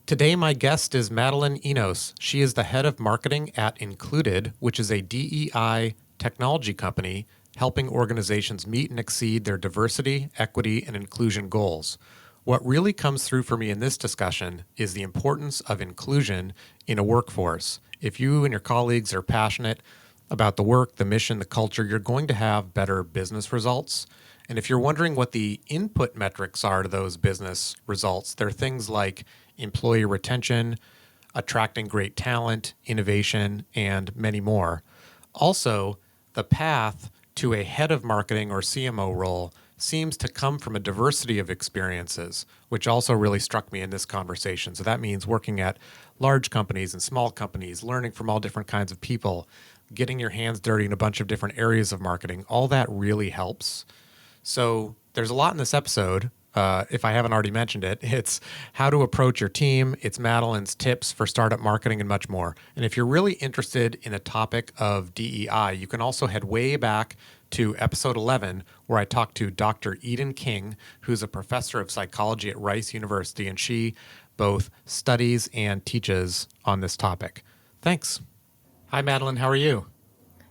Today, my guest is Madeline Enos. She is the head of marketing at Included, which is a DEI technology company helping organizations meet and exceed their diversity, equity, and inclusion goals. What really comes through for me in this discussion is the importance of inclusion in a workforce. If you and your colleagues are passionate about the work, the mission, the culture, you're going to have better business results. And if you're wondering what the input metrics are to those business results, they're things like employee retention, attracting great talent, innovation, and many more. Also, the path to a head of marketing or CMO role seems to come from a diversity of experiences, which also really struck me in this conversation. So that means working at large companies and small companies, learning from all different kinds of people, getting your hands dirty in a bunch of different areas of marketing. All that really helps. So there's a lot in this episode. If I haven't already mentioned it, it's how to approach your team. It's Madeline's tips for startup marketing and much more. And if you're really interested in a topic of DEI, you can also head way back to episode 11, where I talked to Dr. Eden King, who's a professor of psychology at Rice University, and she both studies and teaches on this topic. Thanks. Hi, Madeline. How are you?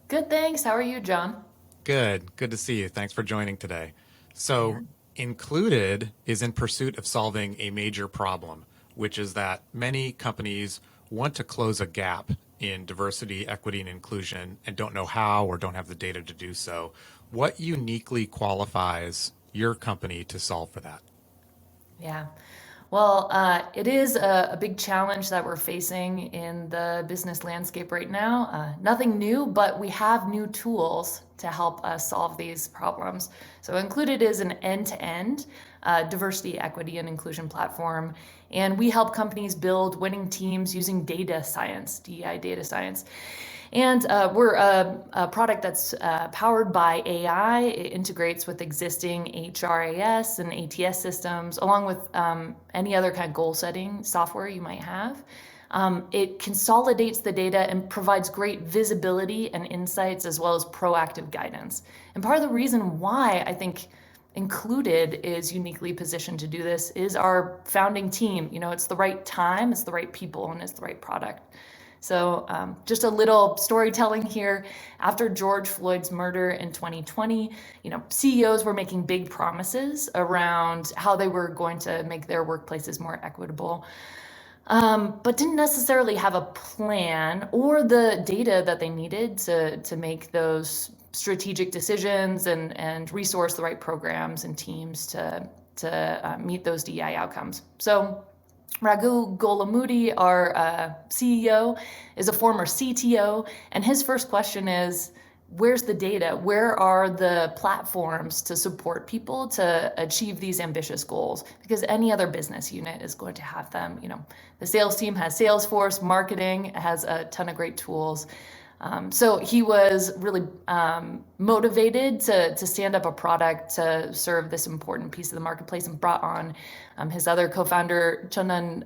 Good, thanks. How are you, John? Good. Good to see you. Thanks for joining today. So, Included is in pursuit of solving a major problem, which is that many companies want to close a gap in diversity, equity, and inclusion and don't know how or don't have the data to do so. What uniquely qualifies your company to solve for that? Yeah. Well, it is a big challenge that we're facing in the business landscape right now. Nothing new, but we have new tools to help us solve these problems. So, Included is an end-to-end diversity, equity, and inclusion platform. And we help companies build winning teams using data science, DEI data science. And we're a product that's powered by AI. It integrates with existing HRAS and ATS systems, along with any other kind of goal setting software you might have. It consolidates the data and provides great visibility and insights, as well as proactive guidance. And part of the reason why I think Included is uniquely positioned to do this is our founding team. You know, it's the right time, it's the right people, and it's the right product. So just a little storytelling here. After George Floyd's murder in 2020, CEOs were making big promises around how they were going to make their workplaces more equitable, but didn't necessarily have a plan or the data that they needed to make those strategic decisions and resource the right programs and teams to meet those DEI outcomes. So Raghu Golamudi, our CEO, is a former CTO, and his first question is, where's the data? Where are the platforms to support people to achieve these ambitious goals? Because any other business unit is going to have them. The sales team has Salesforce, marketing has a ton of great tools. So he was really motivated to stand up a product to serve this important piece of the marketplace, and brought on his other co-founder, Chandan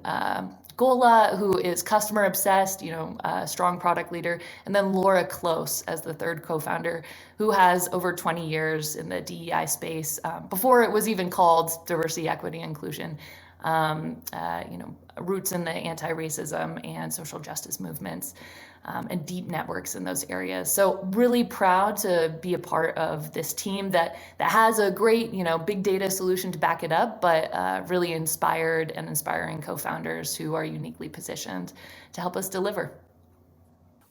Gola, who is customer obsessed, a strong product leader, and then Laura Close as the third co-founder, who has over 20 years in the DEI space, before it was even called diversity, equity, inclusion. Roots in the anti-racism and social justice movements, and deep networks in those areas. So really proud to be a part of this team that has a great, big data solution to back it up, but really inspired and inspiring co-founders who are uniquely positioned to help us deliver.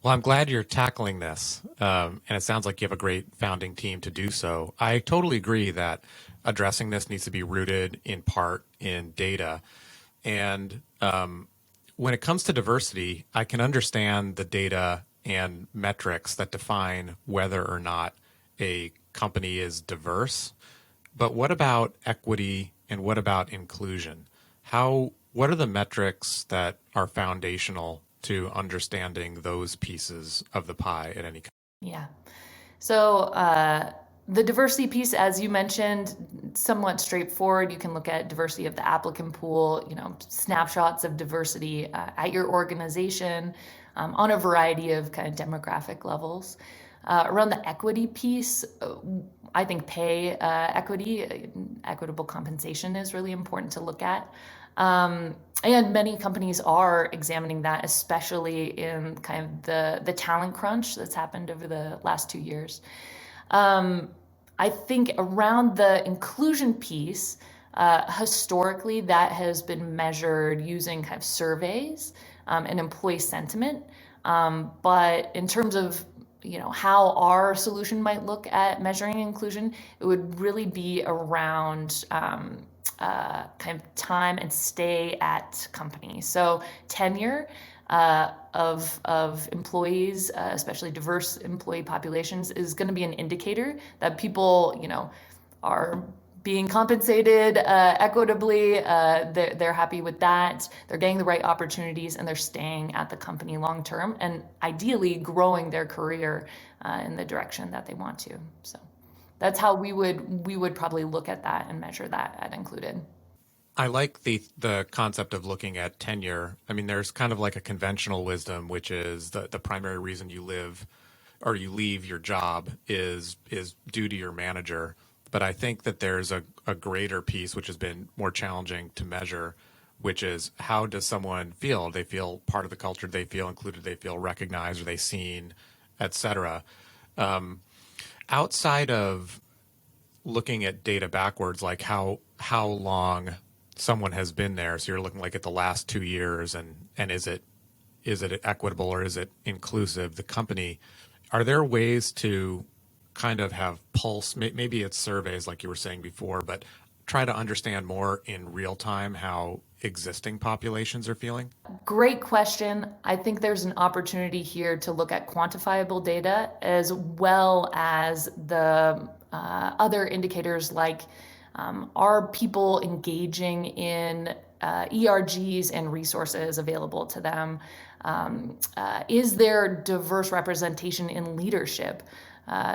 Well, I'm glad you're tackling this, and it sounds like you have a great founding team to do so. I totally agree that addressing this needs to be rooted in part in data. And when it comes to diversity, I can understand the data and metrics that define whether or not a company is diverse. But what about equity and what about inclusion? What are the metrics that are foundational to understanding those pieces of the pie at any company? Yeah. So the diversity piece, as you mentioned, somewhat straightforward. You can look at diversity of the applicant pool, snapshots of diversity at your organization on a variety of kind of demographic levels. Around the equity piece, I think pay equity, equitable compensation is really important to look at. And many companies are examining that, especially in kind of the talent crunch that's happened over the last 2 years. I think around the inclusion piece, historically, that has been measured using kind of surveys and employee sentiment. But in terms of how our solution might look at measuring inclusion, it would really be around kind of time and stay at companies. So tenure of employees, especially diverse employee populations, is going to be an indicator that people, are being compensated equitably. They're happy with that. They're getting the right opportunities, and they're staying at the company long term, and ideally growing their career in the direction that they want to. So that's how we would probably look at that and measure that at Included. I like the concept of looking at tenure. I mean, there's kind of like a conventional wisdom, which is the primary reason you live or you leave your job is due to your manager. But I think that there's a greater piece which has been more challenging to measure, which is how does someone feel? Do they feel part of the culture? Do they feel included? Do they feel recognized? Are they seen, etc. Outside of looking at data backwards, like how long someone has been there. So you're looking like at the last 2 years, and is it equitable or is it inclusive? The company, are there ways to kind of have pulse? Maybe it's surveys like you were saying before, but try to understand more in real time how existing populations are feeling. Great question. I think there's an opportunity here to look at quantifiable data as well as the other indicators like are people engaging in ERGs and resources available to them? Is there diverse representation in leadership?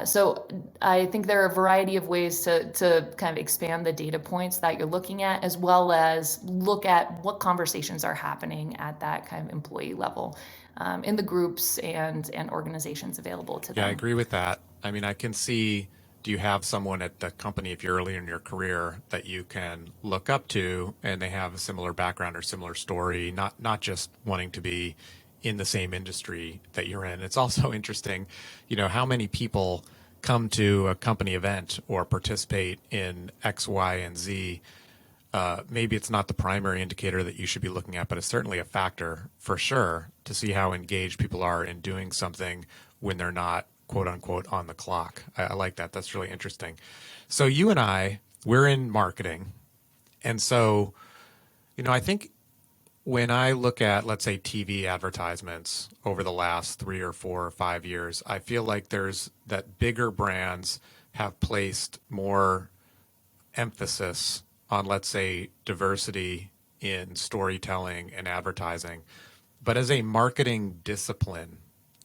So I think there are a variety of ways to kind of expand the data points that you're looking at, as well as look at what conversations are happening at that kind of employee level in the groups and organizations available to Yeah, I them. agree with that. I mean, I can see, do you have someone at the company, if you're early in your career, that you can look up to and they have a similar background or similar story, not just wanting to be in the same industry that you're in. It's also interesting, how many people come to a company event or participate in X, Y, and Z. Maybe it's not the primary indicator that you should be looking at, but it's certainly a factor for sure to see how engaged people are in doing something when they're not quote unquote on the clock. I like that. That's really interesting. So you and we're in marketing. And so, I think when I look at, let's say, TV advertisements over the last 3 or 4 or 5 years, I feel like there's that bigger brands have placed more emphasis on, let's say, diversity in storytelling and advertising. But as a marketing discipline,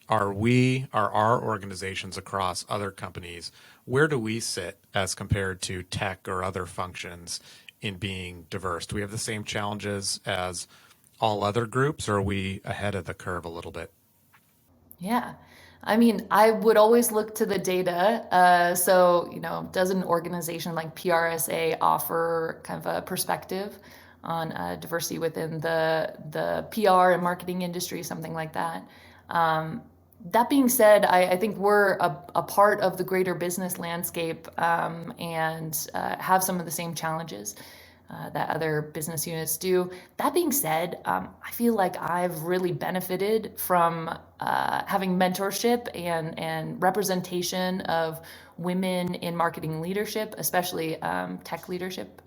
are our organizations across other companies, where do we sit as compared to tech or other functions in being diverse? Do we have the same challenges as all other groups, or are we ahead of the curve a little bit? Yeah. I mean, I would always look to the data. So, does an organization like PRSA offer kind of a perspective on diversity within the PR and marketing industry, something like that? That being said, I think we're a part of the greater business landscape and have some of the same challenges that other business units do. That being said, I feel like I've really benefited from having mentorship and representation of women in marketing leadership, especially tech leadership.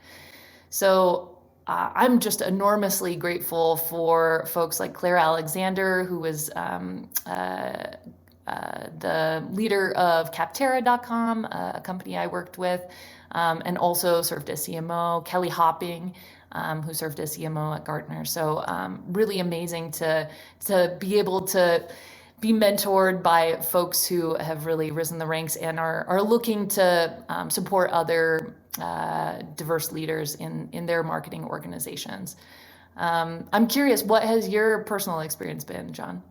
So I'm just enormously grateful for folks like Claire Alexander, who was the leader of Capterra.com, a company I worked with, and also served as CMO. Kelly Hopping, who served as CMO at Gartner. So really amazing to be able to be mentored by folks who have really risen the ranks and are looking to support other diverse leaders in their marketing organizations. I'm curious, what has your personal experience been, John?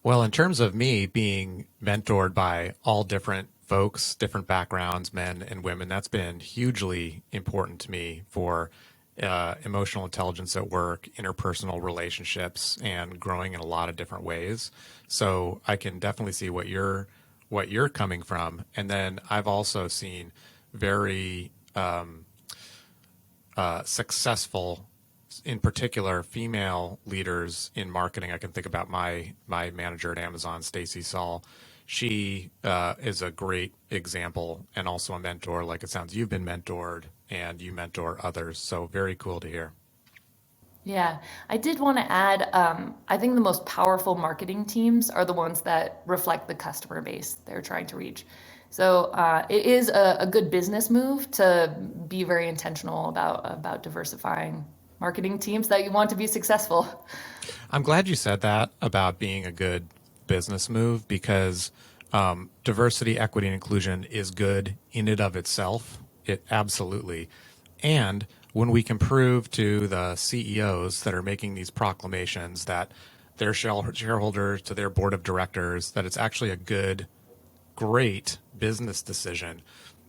Well, in terms of me being mentored by all different folks, different backgrounds, men and women, that's been hugely important to me for emotional intelligence at work, interpersonal relationships, and growing in a lot of different ways. So I can definitely see what you're coming from. And then I've also seen very successful, in particular, female leaders in marketing. I can think about my manager at Amazon, Stacy Saul. She is a great example and also a mentor. Like it sounds you've been mentored and you mentor others. So very cool to hear. Yeah, I did want to add, I think the most powerful marketing teams are the ones that reflect the customer base they're trying to reach. So it is a good business move to be very intentional about diversifying marketing teams that you want to be successful. I'm glad you said that about being a good business move because diversity, equity, and inclusion is good in and of itself. It absolutely. And when we can prove to the CEOs that are making these proclamations that their shareholders, to their board of directors, that it's actually a good, great business decision,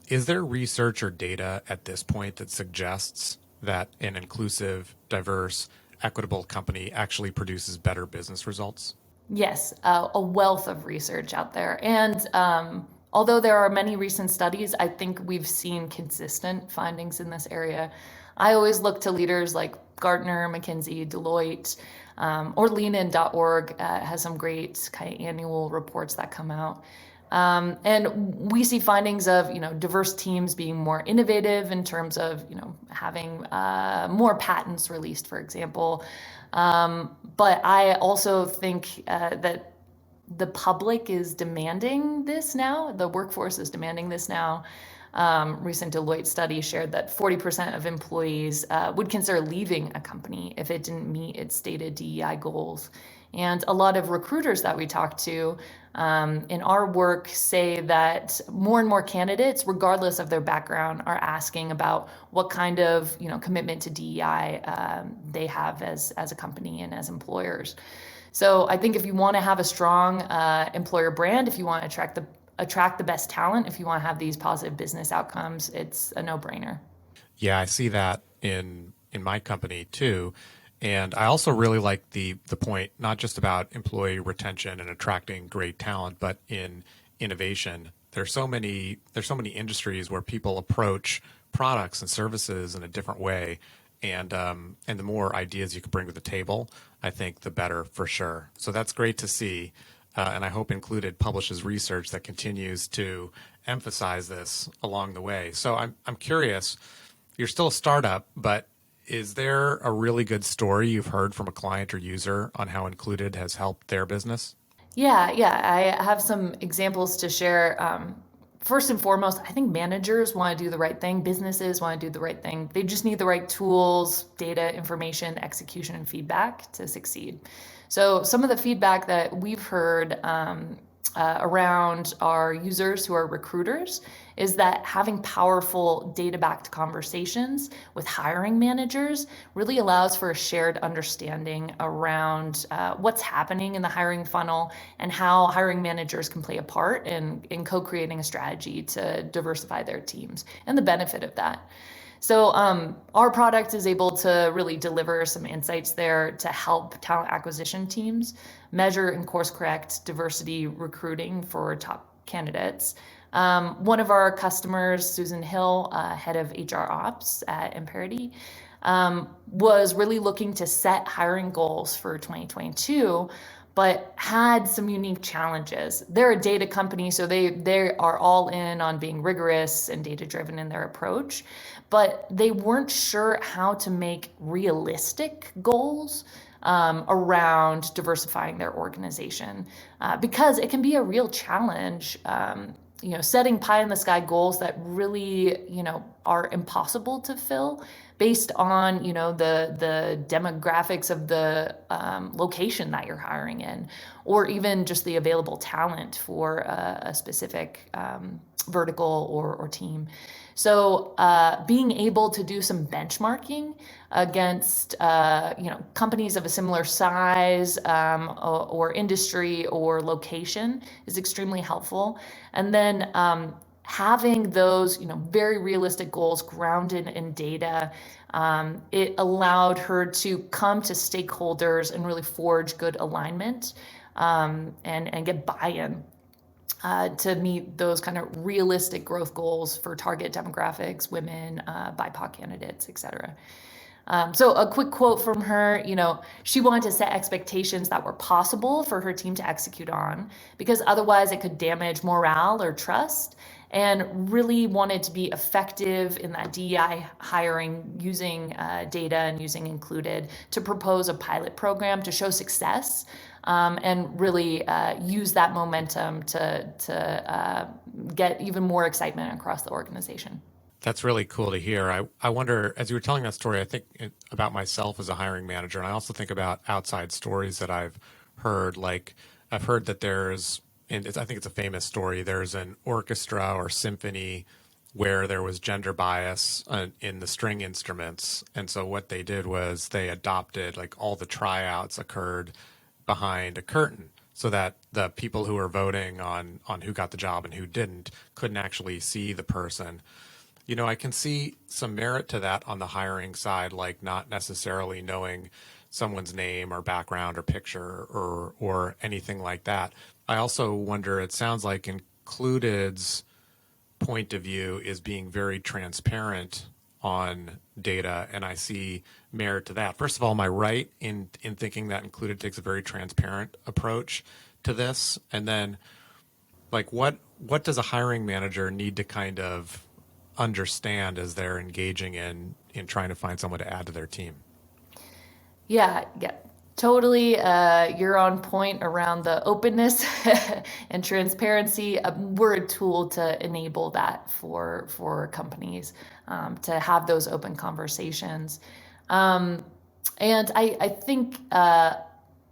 is there research or data at this point that suggests that an inclusive, diverse, equitable company actually produces better business results? Yes, a wealth of research out there. And although there are many recent studies, I think we've seen consistent findings in this area. I always look to leaders like Gartner, McKinsey, Deloitte, or leanin.org has some great kind of annual reports that come out. And we see findings of, diverse teams being more innovative in terms of, having more patents released, for example. But I also think that the public is demanding this now. The workforce is demanding this now. Recent Deloitte study shared that 40% of employees would consider leaving a company if it didn't meet its stated DEI goals. And a lot of recruiters that we talk to in our work say that more and more candidates, regardless of their background, are asking about what kind of commitment to DEI they have as a company and as employers. So I think if you want to have a strong employer brand, if you want to attract the best talent, if you want to have these positive business outcomes, it's a no-brainer. Yeah, I see that in my company too. And I also really like the point, not just about employee retention and attracting great talent, but in innovation. There's so many industries where people approach products and services in a different way, and the more ideas you can bring to the table, I think the better for sure. So that's great to see, and I hope Included publishes research that continues to emphasize this along the way. So I'm curious. You're still a startup, but is there a really good story you've heard from a client or user on how Included has helped their business? Yeah, I have some examples to share. First and foremost, I think managers want to do the right thing. Businesses want to do the right thing. They just need the right tools, data, information, execution, and feedback to succeed. So some of the feedback that we've heard around our users who are recruiters is that having powerful data-backed conversations with hiring managers really allows for a shared understanding around what's happening in the hiring funnel and how hiring managers can play a part in co-creating a strategy to diversify their teams and the benefit of that. So our product is able to really deliver some insights there to help talent acquisition teams measure and course correct diversity recruiting for top candidates. One of our customers, Susan Hill, head of HR Ops at Imperity, was really looking to set hiring goals for 2022, but had some unique challenges. They're a data company, so they are all in on being rigorous and data driven in their approach, but they weren't sure how to make realistic goals around diversifying their organization because it can be a real challenge. Setting pie in the sky goals that really, are impossible to fill based on, the demographics of the location that you're hiring in, or even just the available talent for a specific vertical or team. So being able to do some benchmarking against companies of a similar size or industry or location is extremely helpful. And then having those, very realistic goals grounded in data, it allowed her to come to stakeholders and really forge good alignment, and get buy-in to meet those kind of realistic growth goals for target demographics, women, BIPOC candidates, et cetera. So a quick quote from her, she wanted to set expectations that were possible for her team to execute on, because otherwise it could damage morale or trust, and really wanted to be effective in that DEI hiring, using data and using Included to propose a pilot program to show success, and really use that momentum to get even more excitement across the organization. That's really cool to hear. I wonder, as you were telling that story, I think about myself as a hiring manager, and I also think about outside stories that I've heard. Like, I've heard that and I think it's a famous story, there's an orchestra or symphony where there was gender bias in the string instruments. And so what they did was they adopted, like, all the tryouts occurred behind a curtain so that the people who were voting on who got the job and who didn't couldn't actually see the person. I can see some merit to that on the hiring side, like not necessarily knowing someone's name or background or picture or anything like that. I also wonder, it sounds like Included's point of view is being very transparent on data, and I see merit to that. First of all, am I right in thinking that Included takes a very transparent approach to this? And then, like, what does a hiring manager need to kind of understand as they're engaging in trying to find someone to add to their team? Yeah, yeah, totally. You're on point around the openness and transparency. We're a tool to enable that for companies, to have those open conversations. Um, and I think,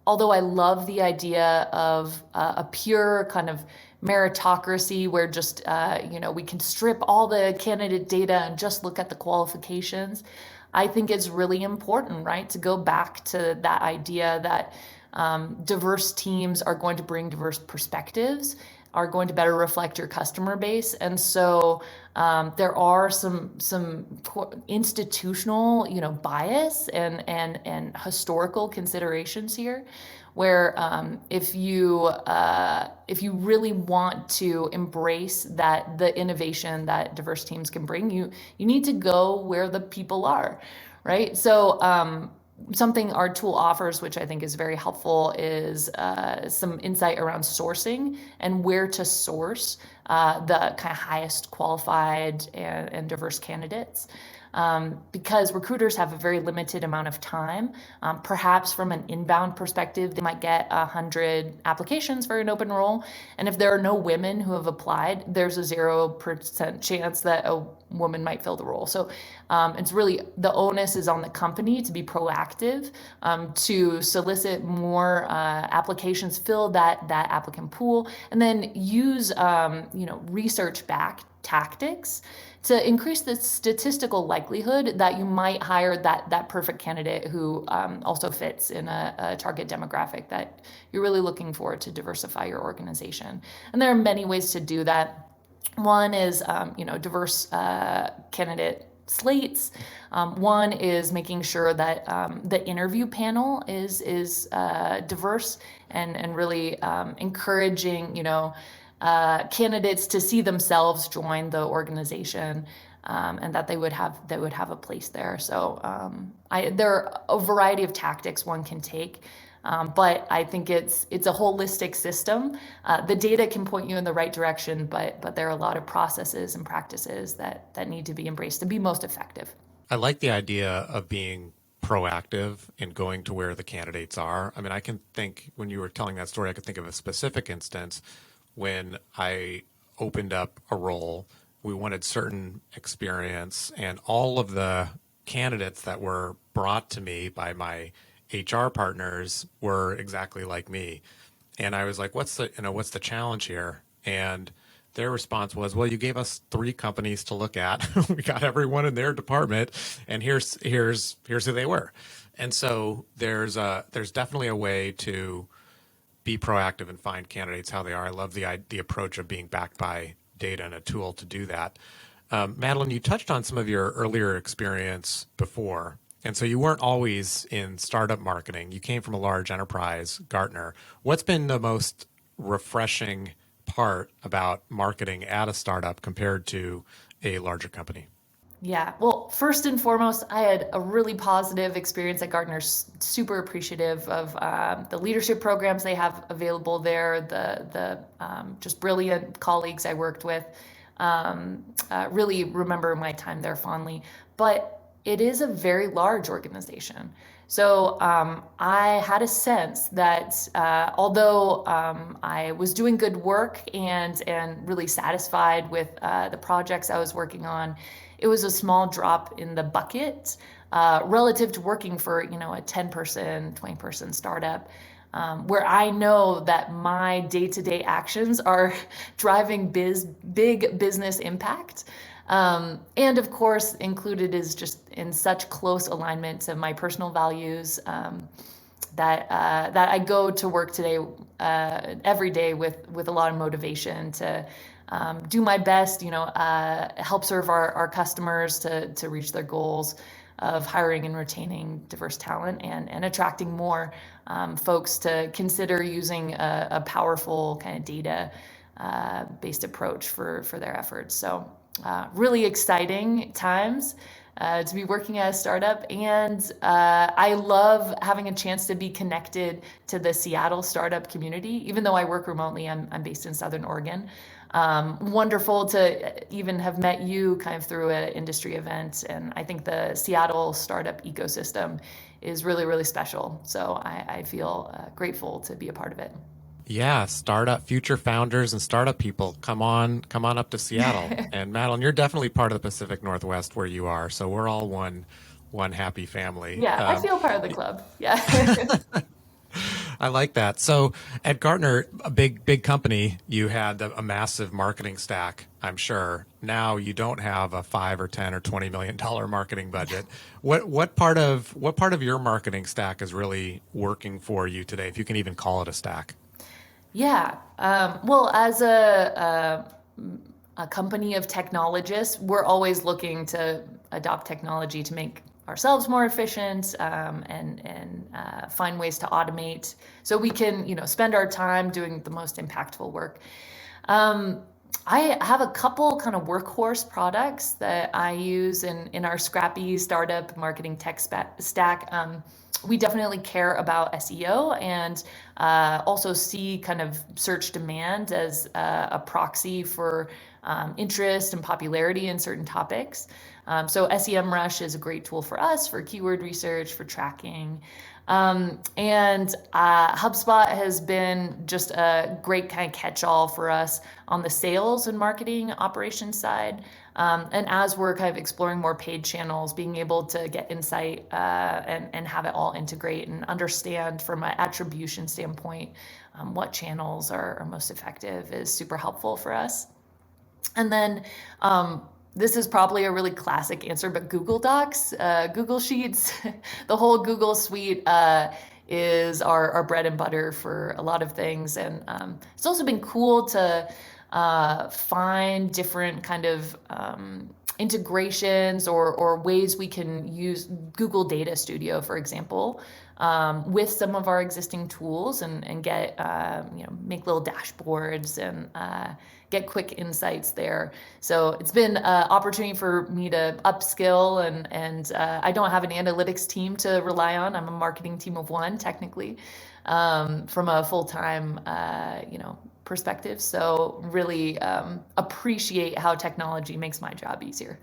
although I love the idea of a pure kind of meritocracy where just, we can strip all the candidate data and just look at the qualifications, I think it's really important, right, to go back to that idea that diverse teams are going to bring diverse perspectives, are going to better reflect your customer base. And so there are some institutional, bias and historical considerations here, where if you really want to embrace the innovation that diverse teams can bring, you need to go where the people are, right? So something our tool offers, which I think is very helpful, is some insight around sourcing and where to source the kind of highest qualified and diverse candidates. Because recruiters have a very limited amount of time. Perhaps from an inbound perspective, they might get 100 applications for an open role. And if there are no women who have applied, there's a 0% chance that a woman might fill the role. So it's really, the onus is on the company to be proactive, to solicit more applications, fill that applicant pool, and then use research-backed tactics to increase the statistical likelihood that you might hire that perfect candidate who also fits in a target demographic that you're really looking for to diversify your organization. And there are many ways to do that. One is, diverse candidate slates. One is making sure that the interview panel is diverse, and really encouraging, candidates to see themselves join the organization, and that they would have a place there. So there are a variety of tactics one can take, but I think it's a holistic system. The data can point you in the right direction, but there are a lot of processes and practices that need to be embraced to be most effective. I like the idea of being proactive in going to where the candidates are. I mean, I can think, when you were telling that story, I could think of a specific instance when I opened up a role. We wanted certain experience, and all of the candidates that were brought to me by my HR partners were exactly like me. And I was like, what's the challenge here? And their response was, well, you gave us 3 companies to look at. We got everyone in their department, and here's who they were. And so there's definitely a way to be proactive and find candidates how they are. I love the approach of being backed by data and a tool to do that. Madeline, you touched on some of your earlier experience before. And so you weren't always in startup marketing. You came from a large enterprise, Gartner. What's been the most refreshing part about marketing at a startup compared to a larger company? Yeah, well, first and foremost, I had a really positive experience at Gartner. Super appreciative of the leadership programs they have available there, the just brilliant colleagues I worked with. Really remember my time there fondly. But it is a very large organization. So I had a sense that although I was doing good work and really satisfied with the projects I was working on, it was a small drop in the bucket relative to working for a 10-person, 20-person startup. Where I know that my day-to-day actions are driving big business impact. And of course, included is just in such close alignment to my personal values that I go to work today every day with a lot of motivation to do my best, help serve our customers to reach their goals of hiring and retaining diverse talent and attracting more folks to consider using a powerful kind of data based approach for their efforts. So really exciting times to be working at a startup. And I love having a chance to be connected to the Seattle startup community. Even though I work remotely, I'm based in Southern Oregon. Wonderful to even have met you kind of through an industry event. And I think the Seattle startup ecosystem is really, really special. So I feel grateful to be a part of it. Yeah, startup future founders and startup people, come on up to Seattle. And Madeline, you're definitely part of the Pacific Northwest where you are, so we're all one happy family. Yeah, I feel part of the club. Yeah. I like that. So at Gartner, a big company, you had a massive marketing stack, I'm sure. Now you don't have a 5 or 10 or $20 million marketing budget. What part of your marketing stack is really working for you today, if you can even call it a stack? Yeah. Well, as a company of technologists, we're always looking to adopt technology to make ourselves more efficient and find ways to automate so we can spend our time doing the most impactful work. I have a couple kind of workhorse products that I use in our scrappy startup marketing tech stack. We definitely care about SEO and also see kind of search demand as a proxy for interest and popularity in certain topics. So SEMrush is a great tool for us for keyword research, for tracking. And HubSpot has been just a great kind of catch-all for us on the sales and marketing operations side. And as we're kind of exploring more paid channels, being able to get insight and have it all integrate and understand from an attribution standpoint what channels are most effective is super helpful for us. And then this is probably a really classic answer, but Google Docs, Google Sheets, the whole Google suite is our bread and butter for a lot of things. And it's also been cool to find different kind of integrations or ways we can use Google Data Studio, for example, with some of our existing tools and get, make little dashboards and get quick insights there. So it's been an opportunity for me to upskill and I don't have an analytics team to rely on. I'm a marketing team of one, technically, from a full-time, perspective. So really appreciate how technology makes my job easier.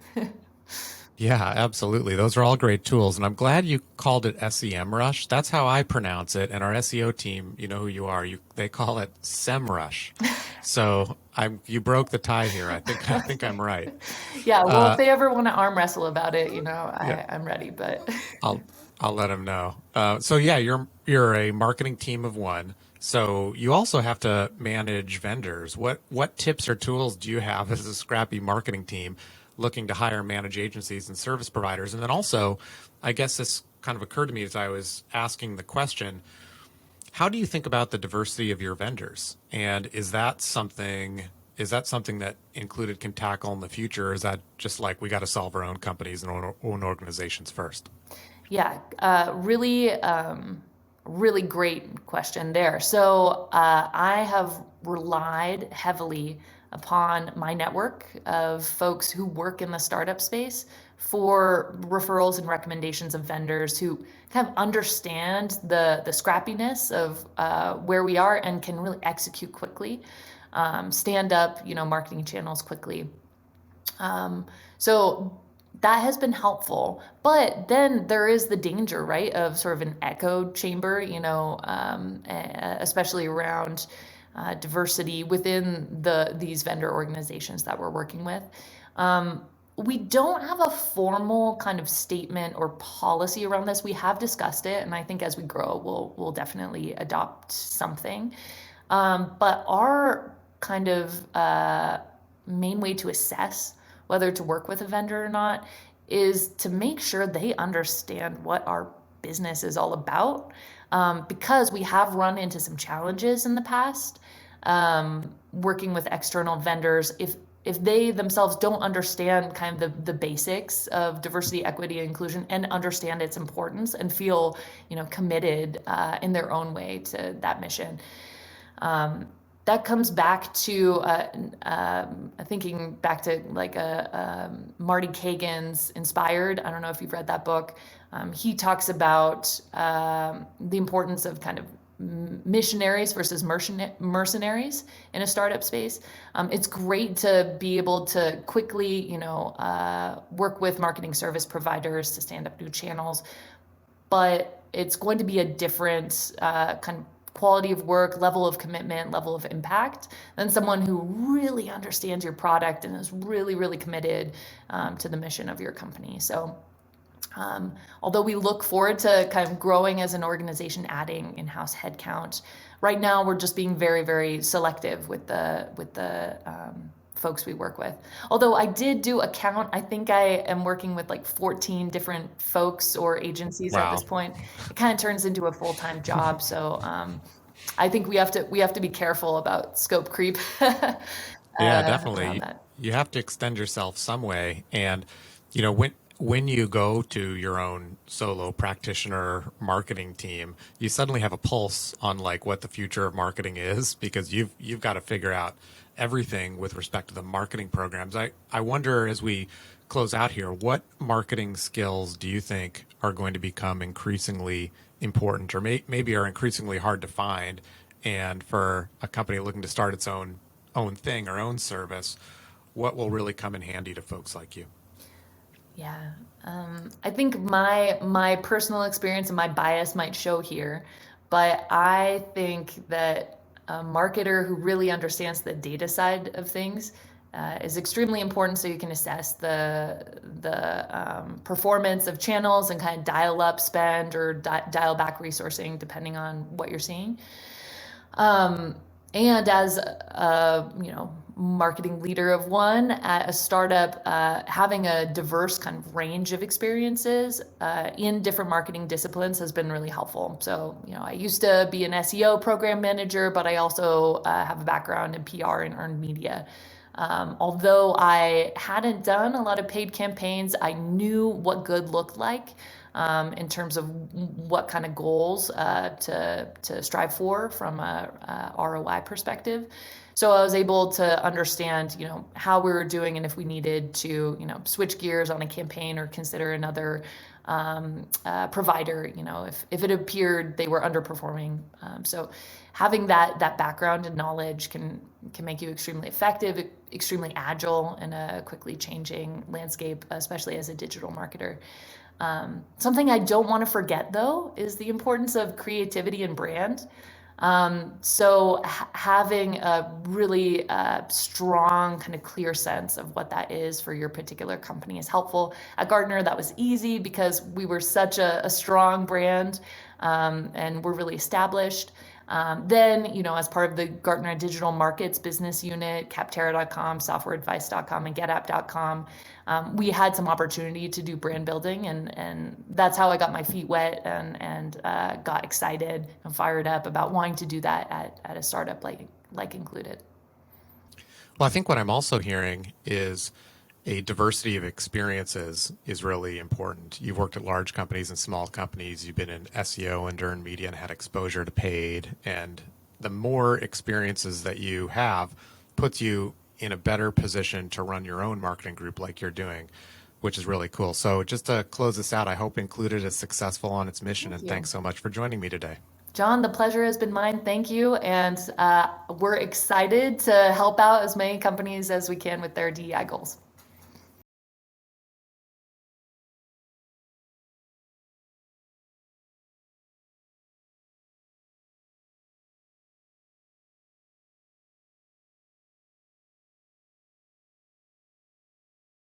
Yeah, absolutely. Those are all great tools. And I'm glad you called it SEMrush. That's how I pronounce it. And our SEO team, you know who you are. They call it SEMrush. So you broke the tie here. I think I'm right. Yeah, well, if they ever want to arm wrestle about it, Yeah, I'm ready, but I'll I'll let them know. So yeah, you're a marketing team of one. So you also have to manage vendors. What tips or tools do you have as a scrappy marketing team looking to hire and manage agencies and service providers? And then also, I guess this kind of occurred to me as I was asking the question, how do you think about the diversity of your vendors? And is that something, is that something that Included can tackle in the future? Or is that just like we got to solve our own companies and own organizations first? Yeah, really great question there. So I have relied heavily upon my network of folks who work in the startup space for referrals and recommendations of vendors who kind of understand the scrappiness of where we are and can really execute quickly, stand up, marketing channels quickly. So that has been helpful. But then there is the danger, right, of sort of an echo chamber, especially around diversity within these vendor organizations that we're working with. We don't have a formal kind of statement or policy around this. We have discussed it, and I think as we grow, we'll definitely adopt something. But our kind of main way to assess whether to work with a vendor or not is to make sure they understand what our business is all about. Because we have run into some challenges in the past working with external vendors. If they themselves don't understand kind of the basics of diversity, equity, and inclusion and understand its importance and feel committed in their own way to that mission. That comes back to thinking back to like Marty Kagan's Inspired. I don't know if you've read that book. He talks about the importance of kind of missionaries versus mercenaries in a startup space. It's great to be able to quickly, work with marketing service providers to stand up new channels, but it's going to be a different kind of quality of work, level of commitment, level of impact than someone who really understands your product and is really, really committed to the mission of your company. So although we look forward to kind of growing as an organization, adding in-house headcount, right now we're just being very, very selective with the folks we work with. Although I did do a count, I think I am working with like 14 different folks or agencies at this Wow. point. It kind of turns into a full-time job. So I think we have to be careful about scope creep Yeah, around definitely. that. You have to extend yourself some way. And, when you go to your own solo practitioner marketing team, you suddenly have a pulse on like what the future of marketing is because you've got to figure out everything with respect to the marketing programs. I wonder as we close out here, what marketing skills do you think are going to become increasingly important or maybe are increasingly hard to find? And for a company looking to start its own thing or own service, what will really come in handy to folks like you? Yeah, I think my personal experience and my bias might show here, but I think that a marketer who really understands the data side of things is extremely important, so you can assess the performance of channels and kind of dial up spend or dial back resourcing depending on what you're seeing. And as a marketing leader of one at a startup, having a diverse kind of range of experiences in different marketing disciplines has been really helpful. So I used to be an SEO program manager, but I also have a background in PR and earned media. Although I hadn't done a lot of paid campaigns, I knew what good looked like in terms of what kind of goals to strive for from a ROI perspective. So I was able to understand, how we were doing and if we needed to, switch gears on a campaign or consider another provider, if it appeared they were underperforming. So having that background and knowledge can make you extremely effective, extremely agile in a quickly changing landscape, especially as a digital marketer. Something I don't want to forget, though, is the importance of creativity and brand. So having a really strong, kind of clear sense of what that is for your particular company is helpful. At Gartner, that was easy because we were such a strong brand and we're really established. Then, as part of the Gartner Digital Markets business unit, Capterra.com, SoftwareAdvice.com, and GetApp.com, we had some opportunity to do brand building, and that's how I got my feet wet and got excited and fired up about wanting to do that at a startup like Included. Well, I think what I'm also hearing is a diversity of experiences is really important. You've worked at large companies and small companies. You've been in SEO and earned media and had exposure to paid. And the more experiences that you have puts you in a better position to run your own marketing group like you're doing, which is really cool. So just to close this out, I hope Included is successful on its mission. Thank And you. thanks so much for joining me today. John, the pleasure has been mine. Thank you. And we're excited to help out as many companies as we can with their DEI goals.